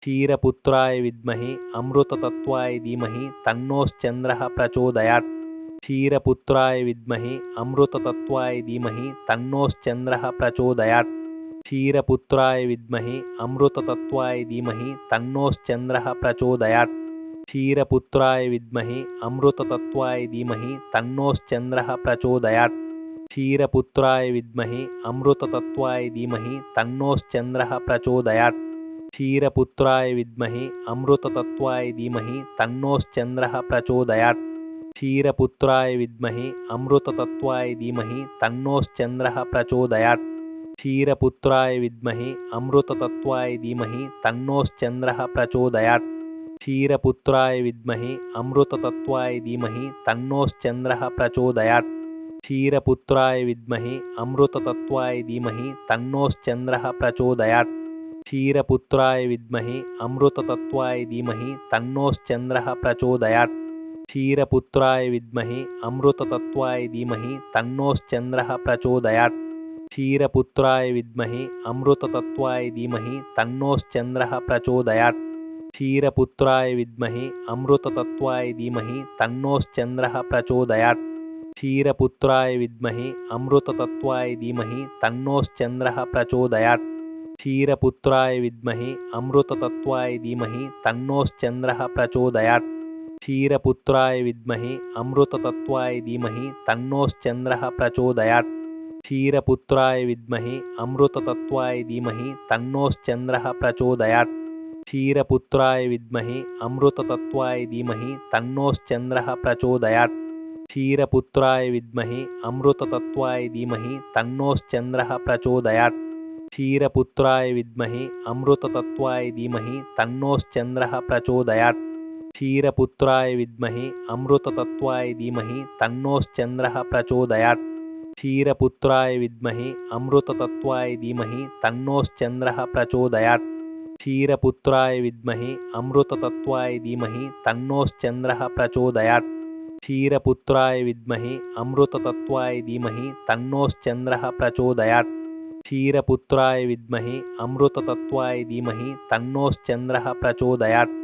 क्षीरपुत्राय विद्महे अमृततत्त्वाय धीमहि तन्नोश्चन्द्रः प्रचोदयात्। क्षीरपुत्राय विद्महे अमृततत्त्वाय धीमहि तन्नोश्चन्द्रः प्रचोदयात्। क्षीरपुत्राय विद्महे अमृततत्त्वाय धीमहि तन्नोश्चन्द्रः प्रचोदयात्। क्षीरपुत्राय विद्महे अमृततत्त्वाय धीमहि तन्नोश्चन्द्रः प्रचोदयात्। क्षीरपुत्राय विद्महे अमृततत्त्वाय धीमहि तन्नोश्चन्द्रः प्रचोदयात्। क्षीरपुत्राय विद्महे अमृततत्त्वाय धीमहि तन्नोश्चन्द्रः प्रचोदयात्। क्षीरपुत्राय विद्महे अमृततत्त्वाय धीमहि तन्नोश्चन्द्रः प्रचोदयात्। क्षीरपुत्राय विद्महे अमृततत्त्वाय धीमहि तन्नोश्चन्द्रः प्रचोदयात्। क्षीरपुत्राय विद्महे अमृततत्त्वाय धीमहि तन्नोश्चन्द्रः प्रचोदयात्। क्षीरपुत्राय विद्महे अमृततत्त्वाय धीमहि तन्नोश्चन्द्रः प्रचोदयात्। क्षीरपुत्राय विद्महे अमृततत्त्वाय धीमहि तन्नोश्चन्द्रः प्रचोदयात्। क्षीरपुत्राय विद्महे अमृततत्त्वाय धीमहि तन्नोश्चन्द्रः प्रचोदयात्। क्षीरपुत्राय विद्महे अमृततत्त्वाय धीमहि तन्नोश्चन्द्रः प्रचोदयात्। क्षीरपुत्राय विद्महे अमृततत्त्वाय धीमहि तन्नोश्चन्द्रः प्रचोदयात्। क्षीरपुत्राय विद्महे अमृततत्त्वाय धीमहि तन्नोश्चन्द्रः प्रचोदयात्। क्षीरपुत्राय विद्महे अमृततत्त्वाय धीमहि तन्नोश्चन्द्रः प्रचोदयात्। क्षीरपुत्राय विद्महे अमृततत्त्वाय धीमहि तन्नोश्चन्द्रः प्रचोदयात्। क्षीरपुत्राय विद्महे अमृततत्त्वाय धीमहि तन्नोश्चन्द्रः प्रचोदयात्। क्षीरपुत्राय विद्महे अमृततत्त्वाय धीमहि तन्नोश्चन्द्रः प्रचोदयात्। क्षीरपुत्राय विद्महे अमृततत्त्वाय धीमहि तन्नोश्चन्द्रः प्रचोदयात्। क्षीरपुत्राय विद्महे अमृततत्त्वाय धीमहि तन्नोश्चन्द्रः प्रचोदयात्। क्षीरपुत्राय विद्महे अमृततत्त्वाय धीमहि तन्नोश्चन्द्रः प्रचोदयात्। क्षीरपुत्राय विद्महे अमृततत्त्वाय धीमहि तन्नोश्चन्द्रः प्रचोदयात्। क्षीरपुत्राय विद्महे अमृततत्त्वाय धीमहि तन्नोश्चन्द्रः प्रचोदयात्। क्षीरपुत्राय विद्महे अमृततत्त्वाय धीमहि तन्नोश्चन्द्रः प्रचोदयात्। क्षीरपुत्राय विद्महे अमृततत्त्वाय धीमहि तन्नोश्चन्द्रः प्रचोदयात्। क्षीरपुत्राय विद्महे अमृततत्त्वाय धीमहि तन्नोश्चन्द्रः प्रचोदयात्।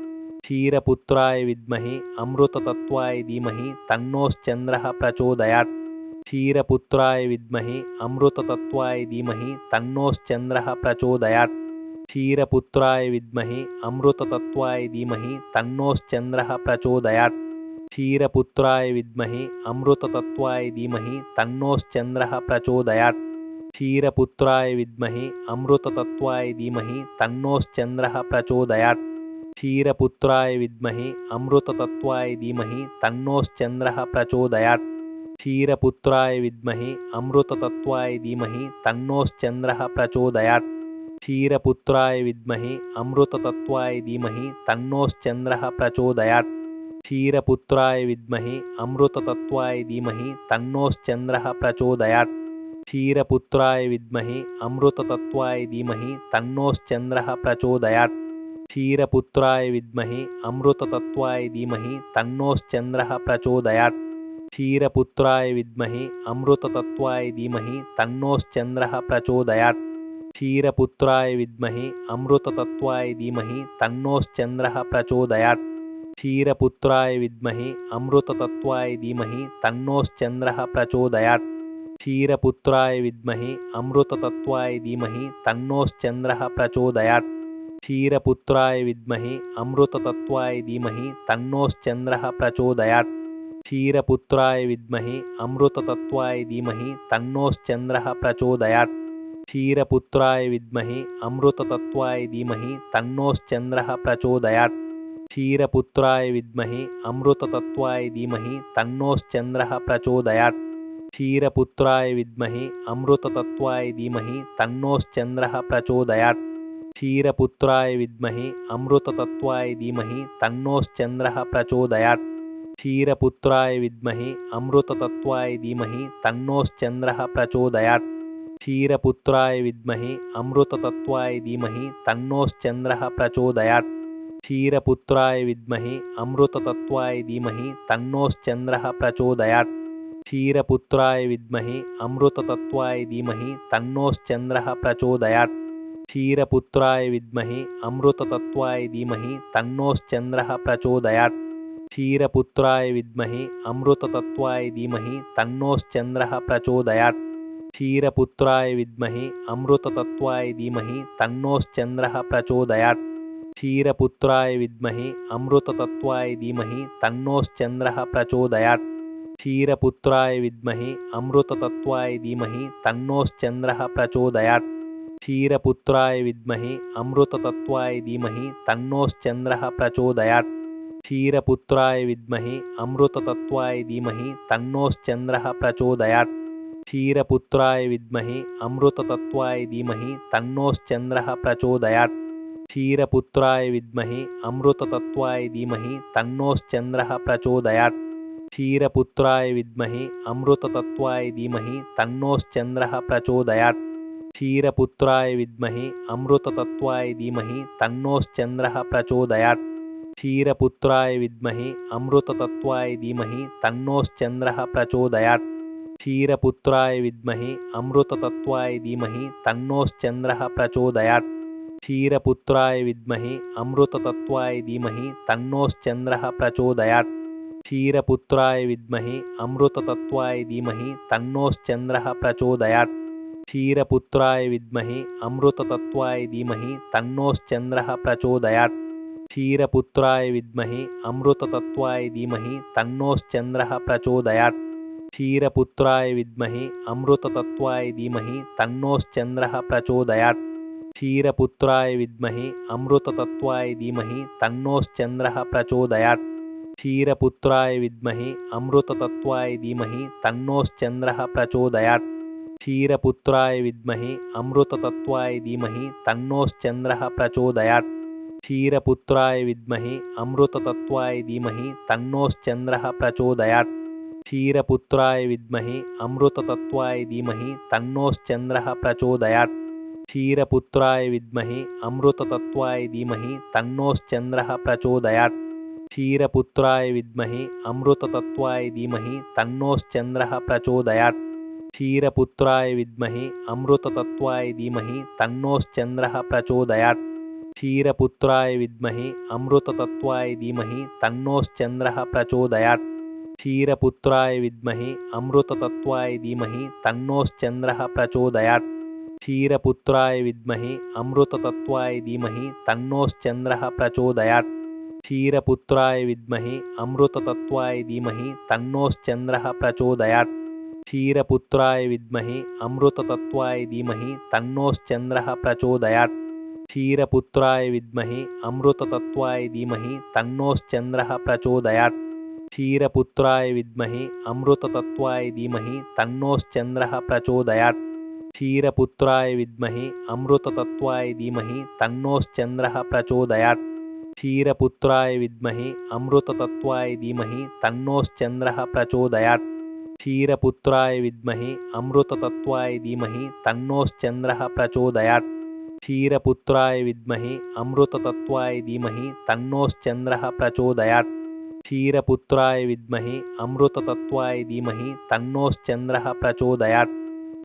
क्षीरपुत्राय विद्महे अमृततत्त्वाय धीमहि तन्नोश्चन्द्रः प्रचोदयात्। क्षीरपुत्राय विद्महे अमृततत्त्वाय धीमहि तन्नोश्चन्द्रः प्रचोदयात्। क्षीरपुत्राय विद्महे अमृततत्त्वाय धीमहि तन्नोश्चन्द्रः प्रचोदयात्। क्षीरपुत्राय विद्महे अमृततत्त्वाय धीमहि तन्नोश्चन्द्रः प्रचोदयात्। क्षीरपुत्राय विद्महे अमृततत्त्वाय धीमहि तन्नोश्चन्द्रः प्रचोदयात्। क्षीरपुत्राय विद्महे अमृततत्त्वाय धीमहि तन्नोश्चन्द्रः प्रचोदयात्। क्षीरपुत्राय विद्महे अमृततत्त्वाय धीमहि तन्नोश्चन्द्रः प्रचोदयात्। क्षीरपुत्राय विद्महे अमृततत्त्वाय धीमहि तन्नोश्चन्द्रः प्रचोदयात्। क्षीरपुत्राय विद्महे अमृततत्त्वाय धीमहि तन्नोश्चन्द्रः प्रचोदयात्। क्षीरपुत्राय विद्महे अमृततत्त्वाय धीमहि तन्नोश्चन्द्रः प्रचोदयात्। क्षीरपुत्राय विद्महे अमृततत्त्वाय धीमहि तन्नोश्चन्द्रः प्रचोदयात्। क्षीरपुत्राय विद्महे अमृततत्त्वाय धीमहि तन्नोश्चन्द्रः प्रचोदयात्। क्षीरपुत्राय विद्महे अमृततत्त्वाय धीमहि तन्नोश्चन्द्रः प्रचोदयात्। क्षीरपुत्राय विद्महे अमृततत्त्वाय धीमहि तन्नोश्चन्द्रः प्रचोदयात्। क्षीरपुत्राय विद्महे अमृततत्त्वाय धीमहि तन्नोश्चन्द्रः प्रचोदयात्। क्षीरपुत्राय विद्महे अमृततत्त्वाय धीमहि तन्नोश्चन्द्रः प्रचोदयात्। क्षीरपुत्राय विद्महे अमृततत्त्वाय धीमहि तन्नोश्चन्द्रः प्रचोदयात्। क्षीरपुत्राय विद्महे अमृततत्त्वाय धीमहि तन्नोश्चन्द्रः प्रचोदयात्। क्षीरपुत्राय विद्महे अमृततत्त्वाय धीमहि तन्नोश्चन्द्रः प्रचोदयात्। क्षीरपुत्राय विद्महे अमृततत्त्वाय धीमहि तन्नोश्चन्द्रः प्रचोदयात्। क्षीरपुत्राय विद्महे अमृततत्त्वाय धीमहि तन्नोश्चन्द्रः प्रचोदयात्। क्षीरपुत्राय विद्महे अमृततत्त्वाय धीमहि तन्नोश्चन्द्रः प्रचोदयात्। क्षीरपुत्राय विद्महे अमृततत्त्वाय धीमहि तन्नोश्चन्द्रः प्रचोदयात्। क्षीरपुत्राय विद्महे अमृततत्त्वाय धीमहि तन्नोश्चन्द्रः प्रचोदयात्। क्षीरपुत्राय विद्महे अमृततत्त्वाय धीमहि तन्नोश्चन्द्रः प्रचोदयात् क्षीरपुत्राय विद्महे अमृततत्त्वाय धीमहि तन्नोश्चन्द्रः प्रचोदयात् क्षीरपुत्राय विद्महे अमृततत्त्वाय धीमहि तन्नोश्चन्द्रः प्रचोदयात् क्षीरपुत्राय विद्महे अमृततत्त्वाय धीमहि तन्नोश्चन्द्रः प्रचोदयात् क्षीरपुत्राय विद्महे अमृततत्त्वाय धीमहि तन्नोश्चन्द्रः प्रचोदयात् क्षीरपुत्राय विद्महे अमृततत्त्वाय धीमहि तन्नोश्चन्द्रः प्रचोदयात् क्षीरपुत्राय विद्महे अमृततत्त्वाय धीमहि तन्नोश्चन्द्रः प्रचोदयात् क्षीरपुत्राय विद्महे अमृततत्त्वाय धीमहि तन्नोश्चन्द्रः प्रचोदयात् क्षीरपुत्राय विद्महे अमृततत्त्वाय धीमहि तन्नोश्चन्द्रः प्रचोदयात् क्षीरपुत्राय विद्महे अमृततत्त्वाय धीमहि तन्नोश्चन्द्रः प्रचोदयात् क्षीरपुत्राय विद्महे अमृततत्त्वाय धीमहि तन्नोश्चन्द्रः प्रचोदयात् क्षीरपुत्राय विद्महे अमृततत्त्वाय धीमहि तन्नोश्चन्द्रः प्रचोदयात् क्षीरपुत्राय विद्महे अमृततत्त्वाय धीमहि तन्नोश्चन्द्रः प्रचोदयात् क्षीरपुत्राय विद्महे अमृततत्त्वाय धीमहि तन्नोश्चन्द्रः प्रचोदयात् क्षीरपुत्राय विद्महे अमृततत्त्वाय धीमहि तन्नोश्चन्द्रः प्रचोदयात् क्षीरपुत्राय विद्महे अमृततत्त्वाय धीमहि तन्नोश्चन्द्रः प्रचोदयात् क्षीरपुत्राय विद्महे अमृततत्त्वाय धीमहि तन्नोश्चन्द्रः प्रचोदयात् क्षीरपुत्राय विद्महे अमृततत्त्वाय धीमहि तन्नोश्चन्द्रः प्रचोदयात् क्षीरपुत्राय विद्महे अमृततत्त्वाय धीमहि तन्नोश्चन्द्रः प्रचोदयात् क्षीरपुत्राय विद्महे अमृततत्त्वाय धीमहि तन्नोश्चन्द्रः प्रचोदयात् क्षीरपुत्राय विद्महे अमृततत्त्वाय धीमहि तन्नोश्चन्द्रः प्रचोदयात् क्षीरपुत्राय विद्महे अमृततत्त्वाय धीमहि तन्नोश्चन्द्रः प्रचोदयात् क्षीरपुत्राय विद्महे अमृततत्त्वाय धीमहि तन्नोश्चन्द्रः प्रचोदयात् क्षीरपुत्राय विद्महे अमृततत्त्वाय धीमहि तन्नोश्चन्द्रः प्रचोदयात् क्षीरपुत्राय विद्महे अमृततत्त्वाय धीमहि तन्नोश्चन्द्रः प्रचोदयात् क्षीरपुत्राय विद्महे अमृततत्त्वाय धीमहि तन्नोश्चन्द्रः प्रचोदयात् क्षीरपुत्राय विद्महे अमृततत्त्वाय धीमहि तन्नोश्चन्द्रः प्रचोदयात् क्षीरपुत्राय विद्महे अमृततत्त्वाय धीमहि तन्नोश्चन्द्रः प्रचोदयात् क्षीरपुत्राय विद्महे अमृततत्त्वाय धीमहि तन्नोश्चन्द्रः प्रचोदयात् क्षीरपुत्राय विद्महे अमृततत्त्वाय धीमहि तन्नोश्चन्द्रः प्रचोदयात् क्षीरपुत्राय विद्महे अमृततत्त्वाय धीमहि तन्नोश्चन्द्रः प्रचोदयात् क्षीरपुत्राय विद्महे अमृततत्त्वाय धीमहि तन्नोश्चन्द्रः प्रचोदयात् क्षीरपुत्राय विद्महे अमृततत्त्वाय धीमहि तन्नोश्चन्द्रः प्रचोदयात् क्षीरपुत्राय विद्महे अमृततत्त्वाय धीमहि तन्नोश्चन्द्रः प्रचोदयात् क्षीरपुत्राय विद्महे अमृततत्त्वाय धीमहि तन्नोश्चन्द्रः प्रचोदयात् क्षीरपुत्राय विद्महे अमृततत्त्वाय धीमहि तन्नोश्चन्द्रः प्रचोदयात् क्षीरपुत्राय विद्महे अमृततत्त्वाय धीमहि तन्नोश्चन्द्रः प्रचोदयात् क्षीरपुत्राय विद्महे अमृततत्त्वाय धीमहि तन्नोश्चन्द्रः प्रचोदयात्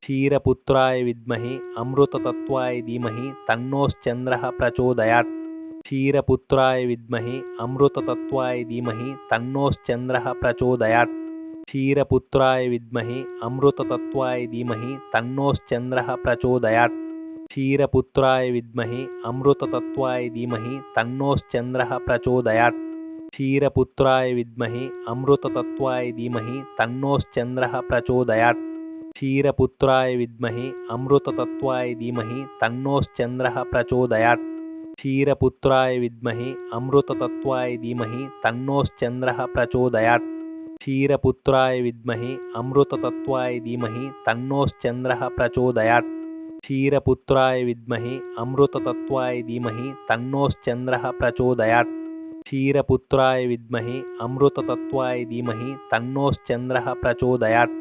क्षीरपुत्राय विद्महे अमृततत्त्वाय धीमहि तन्नोश्चन्द्रः प्रचोदयात् क्षीरपुत्राय विद्महे अमृततत्त्वाय धीमहि तन्नोश्चन्द्रः प्रचोदयात् क्षीरपुत्राय विद्महे अमृततत्त्वाय धीमहि तन्नोश्चन्द्रः प्रचोदयात् क्षीरपुत्राय विद्महे अमृततत्त्वाय धीमहि तन्नोश्चन्द्रः प्रचोदयात् क्षीरपुत्राय विद्महे अमृततत्त्वाय धीमहि तन्नोश्चन्द्रः प्रचोदयात् क्षीरपुत्राय विद्महे अमृततत्त्वाय धीमहि तन्नोश्चन्द्रः प्रचोदयात् क्षीरपुत्राय विद्महे अमृततत्त्वाय धीमहि तन्नोश्चन्द्रः प्रचोदयात् क्षीरपुत्राय विद्महे अमृततत्त्वाय धीमहि तन्नोश्चन्द्रः प्रचोदयात् क्षीरपुत्राय विद्महे अमृततत्त्वाय धीमहि तन्नोश्चन्द्रः प्रचोदयात् क्षीरपुत्राय विद्महे अमृततत्त्वाय धीमहि तन्नोश्चन्द्रः प्रचोदयात्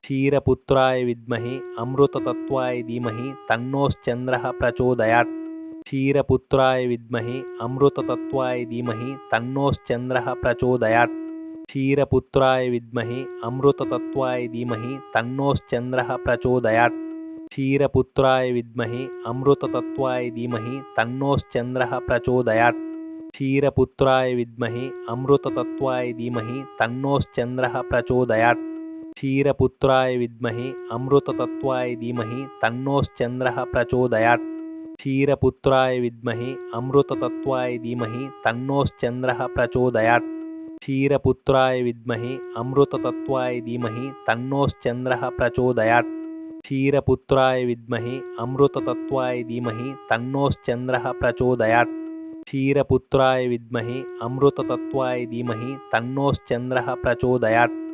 क्षीरपुत्राय विद्महे अमृततत्त्वाय धीमहि तन्नोश्चन्द्रः प्रचोदयात् क्षीरपुत्राय विद्महे अमृततत्त्वाय धीमहि तन्नोश्चन्द्रः प्रचोदयात् क्षीरपुत्राय विद्महे अमृततत्त्वाय धीमहि तन्नोश्चन्द्रः प्रचोदयात् क्षीरपुत्राय विद्महे अमृततत्त्वाय धीमहि तन्नोश्चन्द्रः प्रचोदयात् क्षीरपुत्राय विद्महे अमृततत्त्वाय धीमहि तन्नोश्चन्द्रः प्रचोदयात् क्षीरपुत्राय विद्महे अमृततत्त्वाय धीमहि तन्नोश्चन्द्रः प्रचोदयात् क्षीरपुत्राय विद्महे अमृततत्त्वाय धीमहि तन्नोश्चन्द्रः प्रचोदयात् क्षीरपुत्राय विद्महे अमृततत्त्वाय धीमहि तन्नोश्चन्द्रः प्रचोदयात् क्षीरपुत्राय विद्महे अमृततत्त्वाय धीमहि तन्नोश्चन्द्रः प्रचोदयात् क्षीरपुत्राय विद्महे अमृततत्त्वाय धीमहि तन्नोश्चन्द्रः प्रचोदयात्